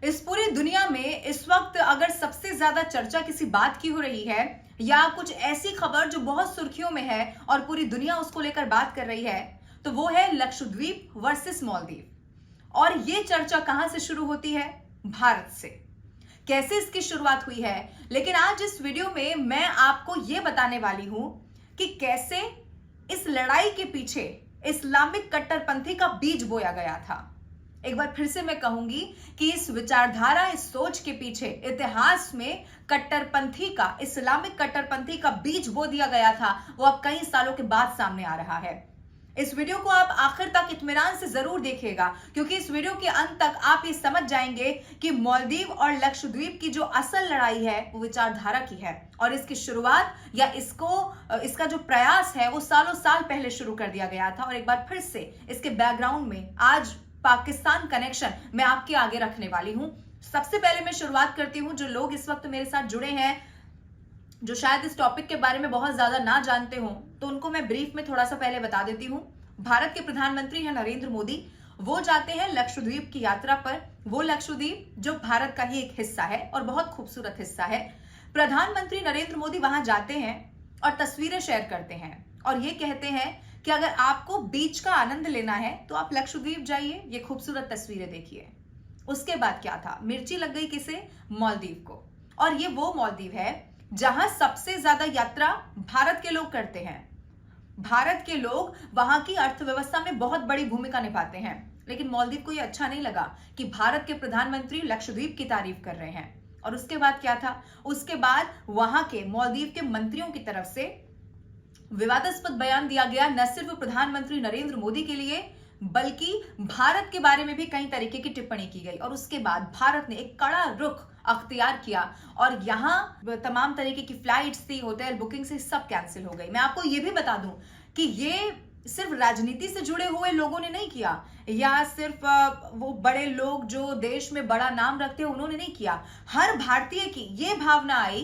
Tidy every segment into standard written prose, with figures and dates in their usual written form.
इस पूरी दुनिया में इस वक्त अगर सबसे ज्यादा चर्चा किसी बात की हो रही है या कुछ ऐसी खबर जो बहुत सुर्खियों में है और पूरी दुनिया उसको लेकर बात कर रही है, तो वो है लक्षद्वीप वर्सेस मालदीव। और ये चर्चा कहां से शुरू होती है? भारत से। कैसे इसकी शुरुआत हुई है, लेकिन आज इस वीडियो में मैं आपको यह बताने वाली हूं कि कैसे इस लड़ाई के पीछे इस्लामिक कट्टरपंथी का बीज बोया गया था। एक बार फिर से मैं कहूंगी कि इस विचारधारा, इस सोच के पीछे इतिहास में कट्टरपंथी का, इस्लामिक कट्टरपंथी का बीज बो दिया गया था, वो अब कई सालों के बाद सामने आ रहा है। इस वीडियो को आप आखिर तक इत्मीनान से जरूर देखिएगा, क्योंकि इस वीडियो के अंत तक आप ये समझ जाएंगे कि मालदीव और लक्षद्वीप की जो असल लड़ाई है वो विचारधारा की है और इसकी शुरुआत या इसका जो प्रयास है वो सालों साल पहले शुरू कर दिया गया था। और एक बार फिर से इसके बैकग्राउंड में आज पाकिस्तान कनेक्शन मैं आपके आगे रखने वाली हूं। सबसे पहले मैं शुरुआत करती हूं, जो लोग इस वक्त मेरे साथ जुड़े हैं, जो शायद इस टॉपिक के बारे में बहुत ज्यादा ना जानते हो, तो उनको मैं ब्रीफ में थोड़ा सा पहले बता देती हूं। भारत के प्रधानमंत्री हैं नरेंद्र मोदी। वो जाते हैं लक्षद्वीप की यात्रा पर। वो लक्षद्वीप जो भारत का ही एक हिस्सा है और बहुत खूबसूरत हिस्सा है। प्रधानमंत्री नरेंद्र मोदी वहां जाते हैं और तस्वीरें शेयर करते हैं और ये कहते हैं कि अगर आपको बीच का आनंद लेना है तो आप लक्षद्वीप जाइए, ये खूबसूरत तस्वीरें देखिए। उसके बाद क्या था? मिर्ची लग गई किसे? मालदीव को। और ये वो मालदीव है जहां सबसे ज्यादा यात्रा भारत के लोग करते हैं। भारत के लोग वहां की अर्थव्यवस्था में बहुत बड़ी भूमिका निभाते हैं। लेकिन मालदीव को यह अच्छा नहीं लगा कि भारत के प्रधानमंत्री लक्षद्वीप की तारीफ कर रहे हैं। और उसके बाद क्या था? उसके बाद वहां के मालदीव के मंत्रियों की तरफ से विवादास्पद बयान दिया गया, न सिर्फ प्रधानमंत्री नरेंद्र मोदी के लिए बल्कि भारत के बारे में भी कई तरीके की टिप्पणी की गई। और उसके बाद भारत ने एक कड़ा रुख अख्तियार किया और यहां तमाम तरीके की फ्लाइट्स थी, होटल बुकिंग से सब कैंसिल हो गई। मैं आपको यह भी बता दूं कि ये सिर्फ राजनीति से जुड़े हुए लोगों ने नहीं किया या सिर्फ वो बड़े लोग जो देश में बड़ा नाम रखते हैं उन्होंने नहीं किया। हर भारतीय की ये भावना आई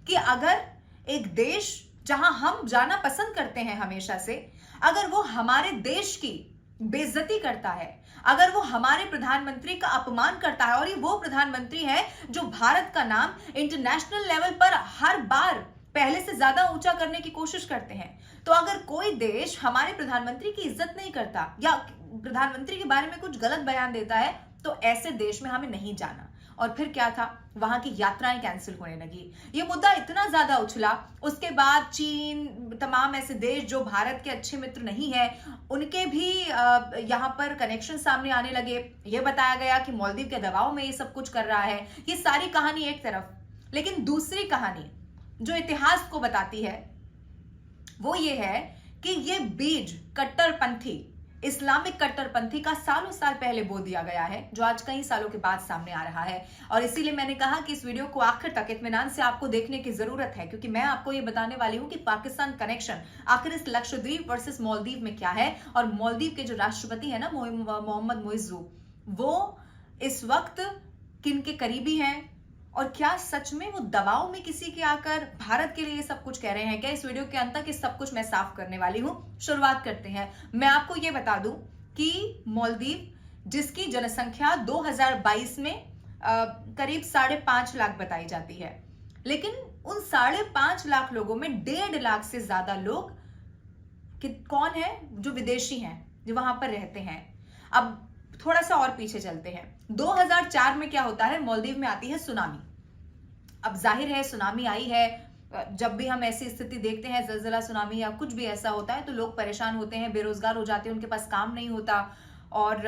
कि अगर एक देश जहां हम जाना पसंद करते हैं हमेशा से, अगर वो हमारे देश की बेइज्जती करता है, अगर वो हमारे प्रधानमंत्री का अपमान करता है, और ये वो प्रधानमंत्री है जो भारत का नाम इंटरनेशनल लेवल पर हर बार पहले से ज्यादा ऊंचा करने की कोशिश करते हैं, तो अगर कोई देश हमारे प्रधानमंत्री की इज्जत नहीं करता या प्रधानमंत्री के बारे में कुछ गलत बयान देता है, तो ऐसे देश में हमें नहीं जाना। और फिर क्या था? वहां की यात्राएं कैंसिल होने लगी। ये मुद्दा इतना ज्यादा उछला, उसके बाद चीन, तमाम ऐसे देश जो भारत के अच्छे मित्र नहीं है, उनके भी यहाँ पर कनेक्शन सामने आने लगे। ये बताया गया कि मालदीव के दबाव में ये सब कुछ कर रहा है। ये सारी कहानी एक तरफ, लेकिन दूसरी कहानी जो इतिहास को बताती है वो ये है कि ये बीज कट्टरपंथी, इस्लामिक कट्टरपंथी का सालों साल पहले बो दिया गया है, जो आज कई सालों के बाद सामने आ रहा है। और इसीलिए मैंने कहा कि इस वीडियो को आखिर तक इत्मीनान से आपको देखने की जरूरत है, क्योंकि मैं आपको ये बताने वाली हूं कि पाकिस्तान कनेक्शन आखिर इस लक्षद्वीप वर्सेस मालदीव में क्या है। और मालदीव के जो राष्ट्रपति है ना, मोहम्मद मुइज्जू, वो इस वक्त किन के करीबी हैं और क्या सच में वो दबाव में किसी के आकर भारत के लिए सब कुछ कह रहे हैं क्या? इस वीडियो के अंत तक इस सब कुछ मैं साफ करने वाली हूं। शुरुआत करते हैं। मैं आपको ये बता दूं कि मालदीव, जिसकी जनसंख्या 2022 में करीब 5.5 लाख बताई जाती है, लेकिन उन 5.5 लाख लोगों में 1.5 लाख से ज्यादा लोग कौन है? जो विदेशी हैं, जो वहां पर रहते हैं। अब थोड़ा सा और पीछे चलते हैं। 2004 में क्या होता है? मालदीव में आती है सुनामी। अब जाहिर है सुनामी आई है, जब भी हम ऐसी स्थिति देखते हैं, जलजला, सुनामी या कुछ भी ऐसा होता है, तो लोग परेशान होते हैं, बेरोजगार हो जाते हैं, उनके पास काम नहीं होता और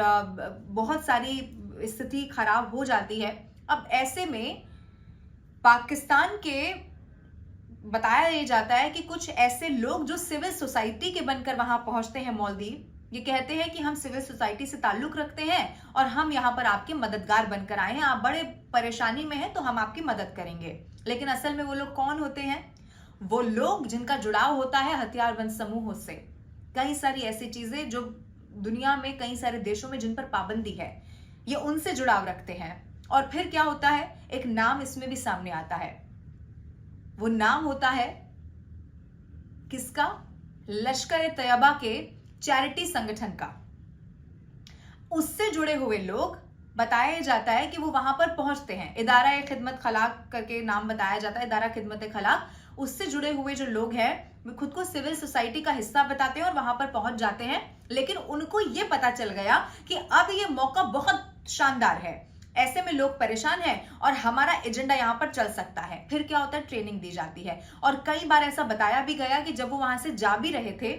बहुत सारी स्थिति खराब हो जाती है। अब ऐसे में पाकिस्तान के बताया ये जाता है कि कुछ ऐसे लोग जो सिविल सोसाइटी के बनकर वहां पहुंचते हैं मालदीव, ये कहते हैं कि हम सिविल सोसाइटी से ताल्लुक रखते हैं और हम यहाँ पर आपके मददगार बनकर आए हैं, आप बड़े परेशानी में हैं तो हम आपकी मदद करेंगे। लेकिन असल में वो लोग कौन होते हैं? वो लोग जिनका जुड़ाव होता है हथियारबंद समूहों से। कई सारी ऐसी चीजें जो दुनिया में कई सारे देशों में जिन पर पाबंदी है, ये उनसे जुड़ाव रखते हैं। और फिर क्या होता है? एक नाम इसमें भी सामने आता है। वो नाम होता है किसका? लश्कर-ए-तैयबा के चैरिटी संगठन का। उससे जुड़े हुए लोग बताया जाता है कि वो वहां पर पहुंचते हैं। इदारा खिदमत खलाक करके नाम बताया जाता है, इदारा खिदमत खलाक, उससे जुड़े हुए जो लोग हैं वो खुद को सिविल सोसाइटी का हिस्सा बताते हैं और वहां पर पहुंच जाते हैं। लेकिन उनको ये पता चल गया कि अब ये मौका बहुत शानदार है, ऐसे में लोग परेशान हैं और हमारा एजेंडा यहां पर चल सकता है। फिर क्या होता है, ट्रेनिंग दी जाती है। और कई बार ऐसा बताया भी गया कि जब वो वहां से जा भी रहे थे,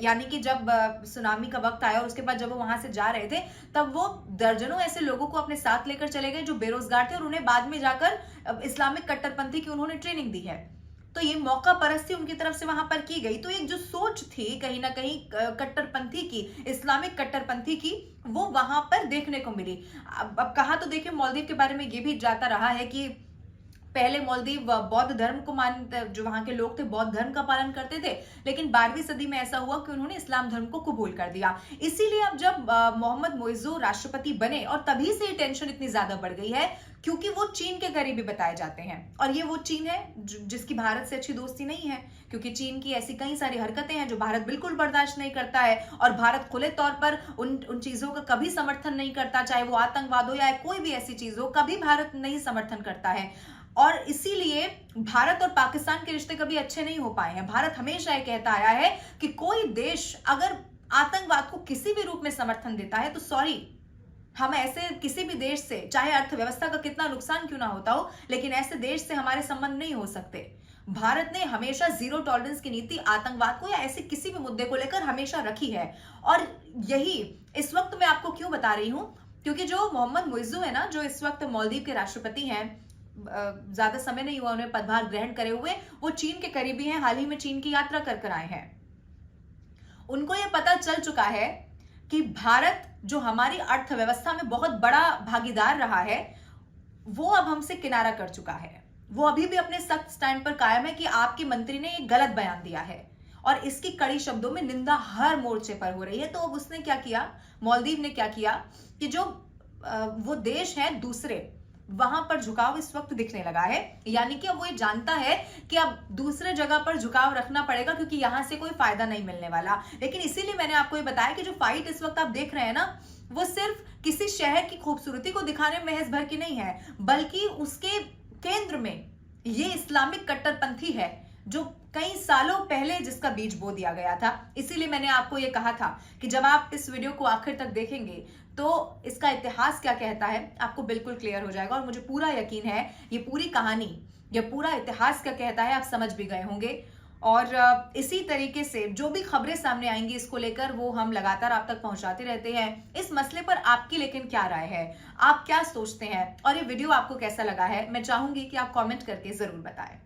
यानी कि जब सुनामी का वक्त आया और उसके बाद जब वो वहां से जा रहे थे, तब वो दर्जनों ऐसे लोगों को अपने साथ लेकर चले गए जो बेरोजगार थे और उन्हें बाद में जाकर इस्लामिक कट्टरपंथी की उन्होंने ट्रेनिंग दी है। तो ये मौका परस्ती उनकी तरफ से वहां पर की गई। तो एक जो सोच थी कहीं ना कहीं कट्टरपंथी की, इस्लामिक कट्टरपंथी की, वो वहां पर देखने को मिली। अब कहा तो देखिए, मालदीव के बारे में ये भी जाता रहा है कि पहले मालदीव बौद्ध धर्म को जो वहां के लोग थे बौद्ध धर्म का पालन करते थे, लेकिन 12वीं सदी में ऐसा हुआ कि उन्होंने इस्लाम धर्म को कबूल कर दिया। इसीलिए अब जब मोहम्मद मोइज़ू राष्ट्रपति बने, और तभी से टेंशन इतनी ज्यादा बढ़ गई है क्योंकि वो चीन के करीबी बताए जाते हैं। और ये वो चीन है जिसकी भारत से अच्छी दोस्ती नहीं है, क्योंकि चीन की ऐसी कई सारी हरकतें हैं जो भारत बिल्कुल बर्दाश्त नहीं करता है। और भारत खुले तौर पर उन चीजों का कभी समर्थन नहीं करता, चाहे वो आतंकवाद हो या कोई भी ऐसी चीज हो, कभी भारत नहीं समर्थन करता है। और इसीलिए भारत और पाकिस्तान के रिश्ते कभी अच्छे नहीं हो पाए हैं। भारत हमेशा ये कहता आया है कि कोई देश अगर आतंकवाद को किसी भी रूप में समर्थन देता है तो सॉरी, हम ऐसे किसी भी देश से, चाहे अर्थव्यवस्था का कितना नुकसान क्यों ना होता हो, लेकिन ऐसे देश से हमारे संबंध नहीं हो सकते। भारत ने हमेशा जीरो टॉलरेंस की नीति आतंकवाद को या ऐसे किसी भी मुद्दे को लेकर हमेशा रखी है। और यही इस वक्त मैं आपको क्यों बता रही हूं, क्योंकि जो मोहम्मद मोइज़ू है ना, जो इस वक्त मालदीव के राष्ट्रपति हैं, ज्यादा समय नहीं हुआ उन्हें पदभार ग्रहण करे हुए, वो चीन के करीबी हैं, हाल ही में चीन की यात्रा कर आए हैं। उनको यह पता चल चुका है कि भारत जो हमारी अर्थव्यवस्था में बहुत बड़ा भागीदार रहा है, वो अब हमसे किनारा कर चुका है। वो अभी भी अपने सख्त स्टैंड पर कायम है कि आपके मंत्री ने एक गलत बयान दिया है, और इसकी कड़ी शब्दों में निंदा हर मोर्चे पर हो रही है। तो अब उसने क्या किया, मालदीव ने क्या किया कि जो वो देश है दूसरे, वहां पर झुकाव इस वक्त दिखने लगा है। यानी कि अब वो ये जानता है कि अब दूसरे जगह पर झुकाव रखना पड़ेगा, क्योंकि यहां से कोई फायदा नहीं मिलने वाला। लेकिन इसीलिए मैंने आपको ये बताया कि जो फाइट इस वक्त आप देख रहे हैं ना, वो सिर्फ किसी शहर की खूबसूरती को दिखाने में महज भर की नहीं है, बल्कि उसके केंद्र में ये इस्लामिक कट्टरपंथी है जो कई सालों पहले जिसका बीज बो दिया गया था। इसीलिए मैंने आपको यह कहा था कि जब आप इस वीडियो को आखिर तक देखेंगे तो इसका इतिहास क्या कहता है आपको बिल्कुल क्लियर हो जाएगा। और मुझे पूरा यकीन है ये पूरी कहानी, ये पूरा इतिहास क्या कहता है आप समझ भी गए होंगे। और इसी तरीके से जो भी खबरें सामने आएंगी इसको लेकर वो हम लगातार आप तक पहुंचाते रहते हैं। इस मसले पर आपकी लेकिन क्या राय है, आप क्या सोचते हैं, और ये वीडियो आपको कैसा लगा है, मैं चाहूंगी कि आप कमेंट करके जरूर बताएं।